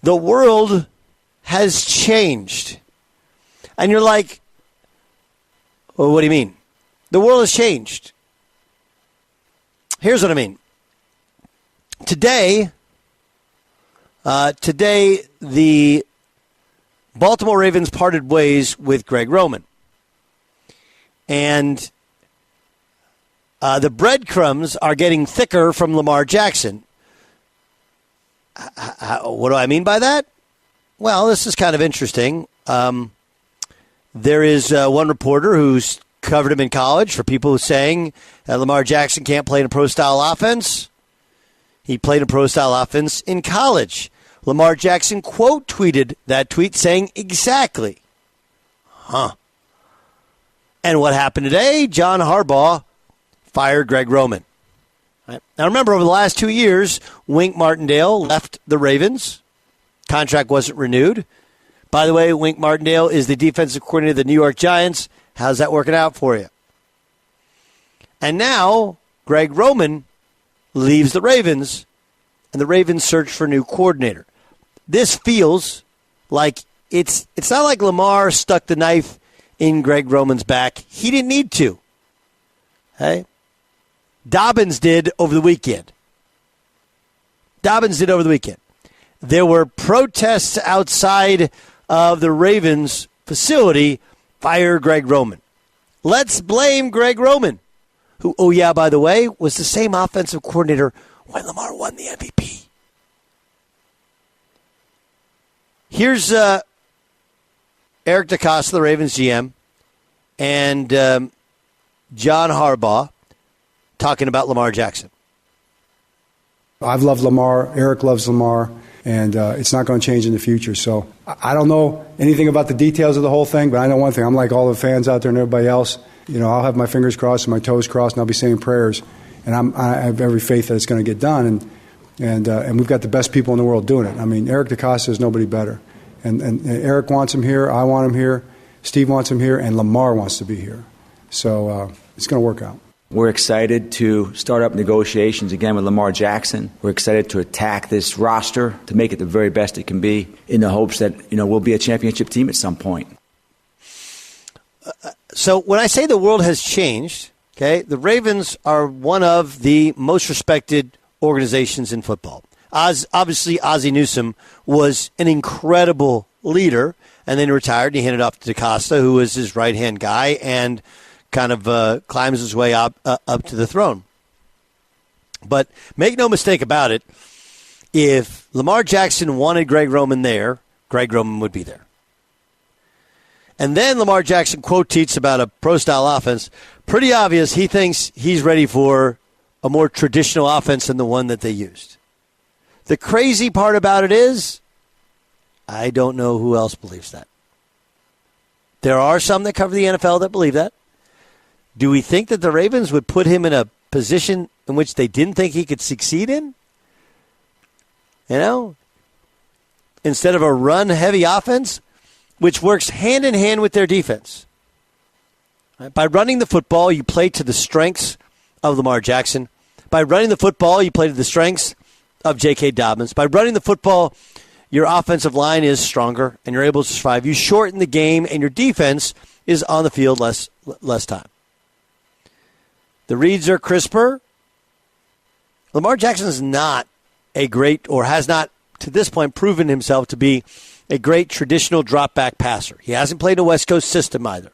the world has changed. And you're like, well, what do you mean? The world has changed. Here's what I mean. Today, the Baltimore Ravens parted ways with Greg Roman. And the breadcrumbs are getting thicker from Lamar Jackson. What do I mean by that? Well, this is kind of interesting. There is one reporter who's covered him in college for people saying that Lamar Jackson can't play in a pro-style offense. He played a pro-style offense in college. Lamar Jackson quote tweeted that tweet saying exactly. And what happened today? John Harbaugh fired Greg Roman. Right. Now remember, over the last 2 years, Wink Martindale left the Ravens. Contract wasn't renewed. By the way, Wink Martindale is the defensive coordinator of the New York Giants. How's that working out for you? And now Greg Roman leaves the Ravens, and the Ravens search for a new coordinator. This feels like it's not like Lamar stuck the knife in Greg Roman's back. He didn't need to. Hey? Dobbins did over the weekend. There were protests outside of the Ravens facility. Fire Greg Roman. Let's blame Greg Roman, who, oh yeah, by the way, was the same offensive coordinator when Lamar won the MVP. Here's Eric DeCosta, the Ravens GM, and John Harbaugh talking about Lamar Jackson. I've loved Lamar. Eric loves Lamar. And it's not going to change in the future. So I don't know anything about the details of the whole thing, but I know one thing. I'm like all the fans out there and everybody else. You know, I'll have my fingers crossed and my toes crossed, and I'll be saying prayers. And I have every faith that it's going to get done. And we've got the best people in the world doing it. I mean, Eric DeCosta is nobody better. And Eric wants him here. I want him here. Steve wants him here. And Lamar wants to be here. So it's going to work out. We're excited to start up negotiations again with Lamar Jackson. We're excited to attack this roster to make it the very best it can be in the hopes that, we'll be a championship team at some point. So when I say the world has changed, okay, the Ravens are one of the most respected organizations in football. Obviously, Ozzie Newsome was an incredible leader and then retired. And he handed off to DeCosta, who was his right-hand guy, and kind of climbs his way up to the throne. But make no mistake about it, if Lamar Jackson wanted Greg Roman there, Greg Roman would be there. And then Lamar Jackson quote tweets about a pro-style offense. Pretty obvious he thinks he's ready for a more traditional offense than the one that they used. The crazy part about it is, I don't know who else believes that. There are some that cover the NFL that believe that. Do we think that the Ravens would put him in a position in which they didn't think he could succeed in? Instead of a run-heavy offense, which works hand-in-hand with their defense. Right? By running the football, you play to the strengths of Lamar Jackson. By running the football, you play to the strengths of J.K. Dobbins. By running the football, your offensive line is stronger, and you're able to survive. You shorten the game, and your defense is on the field less time. The reads are crisper. Lamar Jackson is not a great, or has not to this point proven himself to be a great traditional drop-back passer. He hasn't played a West Coast system either.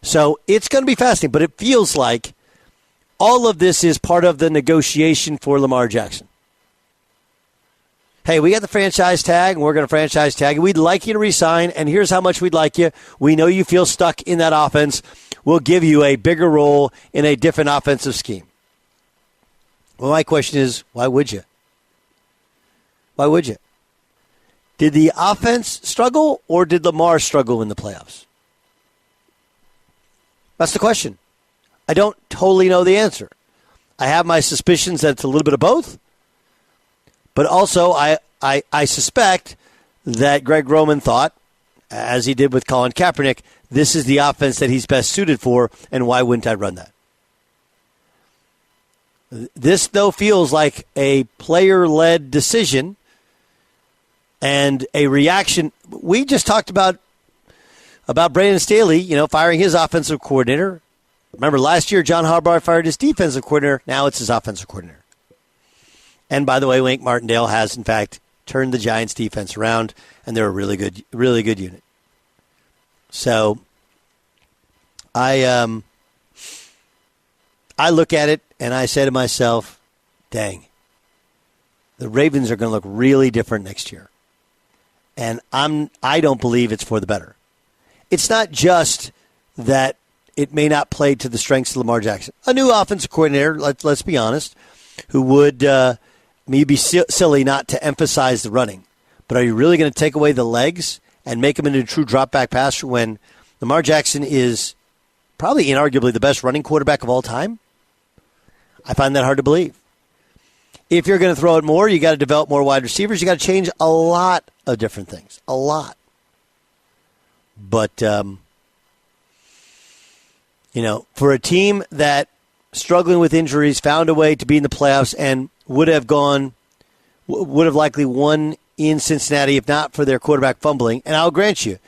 So it's going to be fascinating, but it feels like all of this is part of the negotiation for Lamar Jackson. Hey, we got the franchise tag, and we're going to franchise tag you. We'd like you to resign, and here's how much we'd like you. We know you feel stuck in that offense. We'll give you a bigger role in a different offensive scheme. Well, my question is, why would you? Why would you? Did the offense struggle, or did Lamar struggle in the playoffs? That's the question. I don't totally know the answer. I have my suspicions that it's a little bit of both. But also, I suspect that Greg Roman thought, as he did with Colin Kaepernick, this is the offense that he's best suited for, and why wouldn't I run that? This, though, feels like a player-led decision, and a reaction. We just talked about Brandon Staley, firing his offensive coordinator. Remember last year, John Harbaugh fired his defensive coordinator. Now it's his offensive coordinator. And by the way, Wink Martindale has, in fact, turned the Giants' defense around, and they're a really good unit. So I look at it, and I say to myself, dang, the Ravens are going to look really different next year. And I don't believe it's for the better. It's not just that it may not play to the strengths of Lamar Jackson. A new offensive coordinator, let's be honest, who would maybe be silly not to emphasize the running. But are you really going to take away the legs and make him into a true drop-back passer when Lamar Jackson is probably inarguably the best running quarterback of all time? I find that hard to believe. If you're going to throw it more, you got to develop more wide receivers. You got to change a lot of different things. A lot. But, for a team that struggling with injuries found a way to be in the playoffs and would have likely won in Cincinnati if not for their quarterback fumbling. And I'll grant you,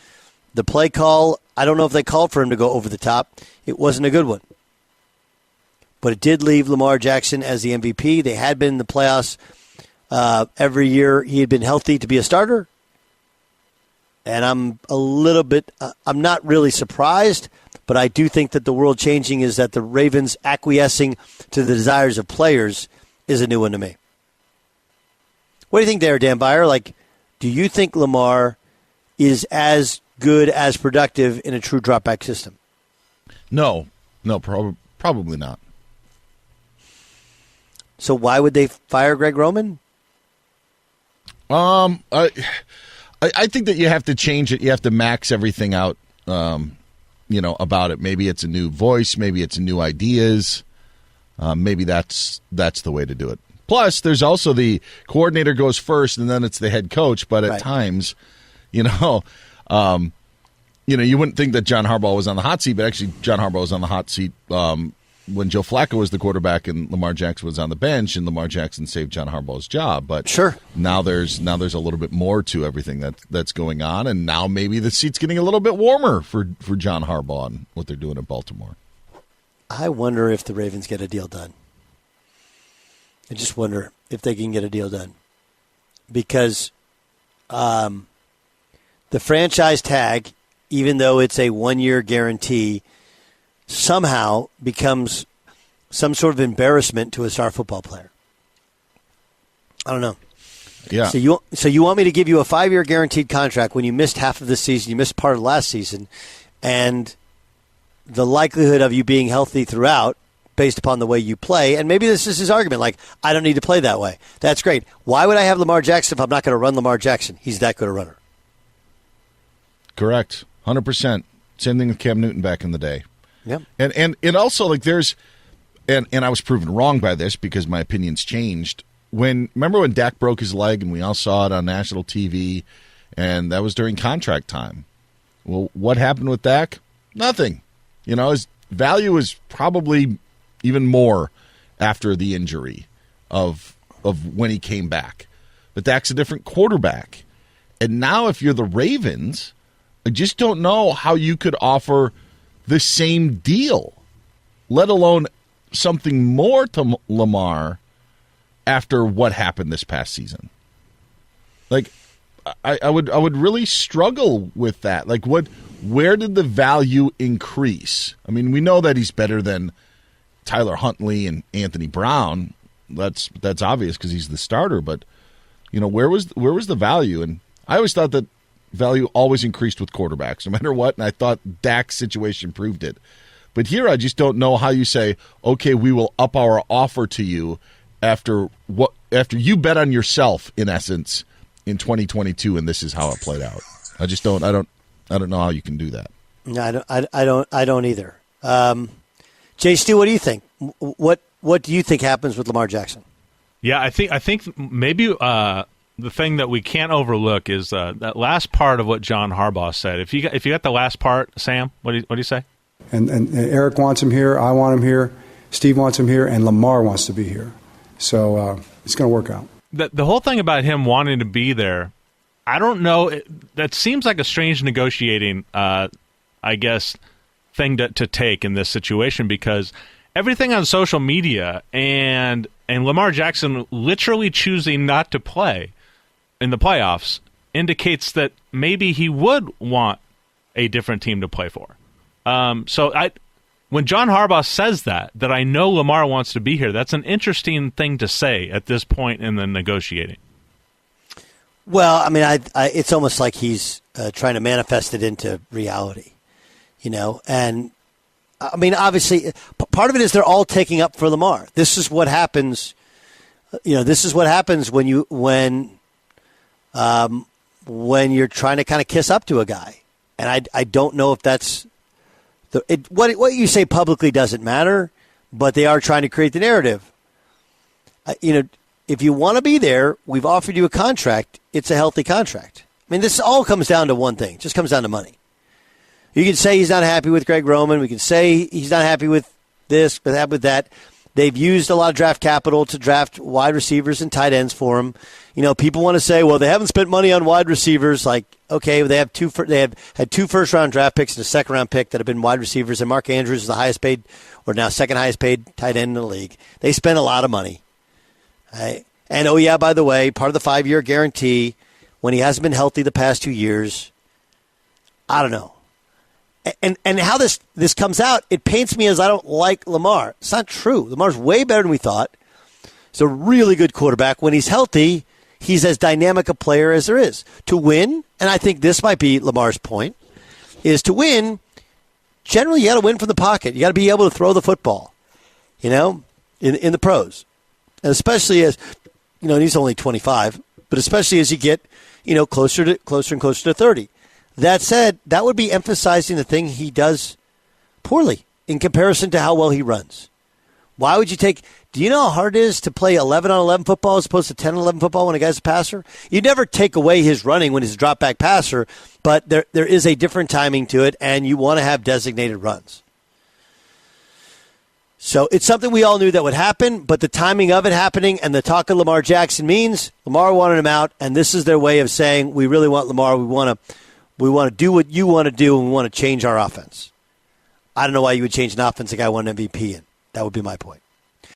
the play call, I don't know if they called for him to go over the top. It wasn't a good one. But it did leave Lamar Jackson as the MVP. They had been in the playoffs every year. He had been healthy to be a starter. And I'm I'm not really surprised, but I do think that the world changing is that the Ravens acquiescing to the desires of players is a new one to me. What do you think there, Dan Beyer? Do you think Lamar is as good, as productive in a true drop-back system? No, probably not. So why would they fire Greg Roman? I think that you have to change it. You have to max everything out, about it. Maybe it's a new voice. Maybe it's new ideas. Maybe that's the way to do it. Plus, there's also the coordinator goes first, and then it's the head coach. But at times, you wouldn't think that John Harbaugh was on the hot seat, but actually John Harbaugh was on the hot seat when Joe Flacco was the quarterback and Lamar Jackson was on the bench, and Lamar Jackson saved John Harbaugh's job. But sure, now there's a little bit more to everything that's going on, and now maybe the seat's getting a little bit warmer for John Harbaugh and what they're doing in Baltimore. I wonder if the Ravens get a deal done. I just wonder if they can get a deal done. Because the franchise tag, even though it's a one-year guarantee, somehow becomes some sort of embarrassment to a star football player. I don't know. Yeah. So you want me to give you a 5-year guaranteed contract when you missed half of this season, you missed part of last season, and the likelihood of you being healthy throughout based upon the way you play, and maybe this is his argument, I don't need to play that way. That's great. Why would I have Lamar Jackson if I'm not going to run Lamar Jackson? He's that good a runner. Correct. 100%. Same thing with Cam Newton back in the day. Yeah. And also, there's, and I was proven wrong by this because my opinions changed. Remember when Dak broke his leg and we all saw it on national TV, and that was during contract time. Well, what happened with Dak? Nothing. His value was probably even more after the injury of when he came back. But Dak's a different quarterback. And now if you're the Ravens, I just don't know how you could offer the same deal, let alone something more to Lamar after what happened this past season. I would really struggle with that. Where did the value increase? I mean, we know that he's better than Tyler Huntley and Anthony Brown. That's obvious because he's the starter. But where was the value? And I always thought that value always increased with quarterbacks, no matter what. And I thought Dak's situation proved it. But here, I just don't know how you say, okay, we will up our offer to you after you bet on yourself, in essence, in 2022, and this is how it played out. I just don't. I don't know how you can do that. No, I don't either. Jay Stu, what do you think? What do you think happens with Lamar Jackson? Yeah, I think maybe the thing that we can't overlook is that last part of what John Harbaugh said. If you got the last part, Sam, what do you say? And Eric wants him here. I want him here. Steve wants him here, and Lamar wants to be here. So it's going to work out. The whole thing about him wanting to be there I don't know. That seems like a strange negotiating, I guess, thing to take in this situation, because everything on social media and Lamar Jackson literally choosing not to play in the playoffs indicates that maybe he would want a different team to play for. When John Harbaugh says that I know Lamar wants to be here, that's an interesting thing to say at this point in the negotiating. Well, I mean, it's almost like he's trying to manifest it into reality, and I mean, obviously, part of it is they're all taking up for Lamar. This is what happens. This is what happens when you're trying to kind of kiss up to a guy. And I don't know if that's what you say publicly doesn't matter, but they are trying to create the narrative. If you want to be there, we've offered you a contract. It's a healthy contract. I mean, this all comes down to one thing. It just comes down to money. You can say he's not happy with Greg Roman. We can say he's not happy with this, but with that. They've used a lot of draft capital to draft wide receivers and tight ends for him. People want to say, well, they haven't spent money on wide receivers. Like, okay, they have had 2 first-round draft picks and a second-round pick that have been wide receivers, and Mark Andrews is the highest paid, or now second highest paid tight end in the league. They spent a lot of money. Right? And, oh, yeah, by the way, part of the 5-year guarantee, when he hasn't been healthy the past 2 years, I don't know. And how this comes out, it paints me as I don't like Lamar. It's not true. Lamar's way better than we thought. He's a really good quarterback. When he's healthy, he's as dynamic a player as there is. To win, and I think this might be Lamar's point, is to win, generally you got to win from the pocket. You got to be able to throw the football, in the pros. And especially as, and he's only 25, but especially as you get, closer and closer to 30. That said, that would be emphasizing the thing he does poorly in comparison to how well he runs. Why would you do you know how hard it is to play 11-on-11 football as opposed to 10-on-11 football when a guy's a passer? You never take away his running when he's a drop-back passer, but there is a different timing to it, and you want to have designated runs. So it's something we all knew that would happen, but the timing of it happening and the talk of Lamar Jackson means Lamar wanted him out, and this is their way of saying, we really want Lamar, we want to do what you want to do, and we want to change our offense. I don't know why you would change an offense a guy won an MVP in. That would be my point.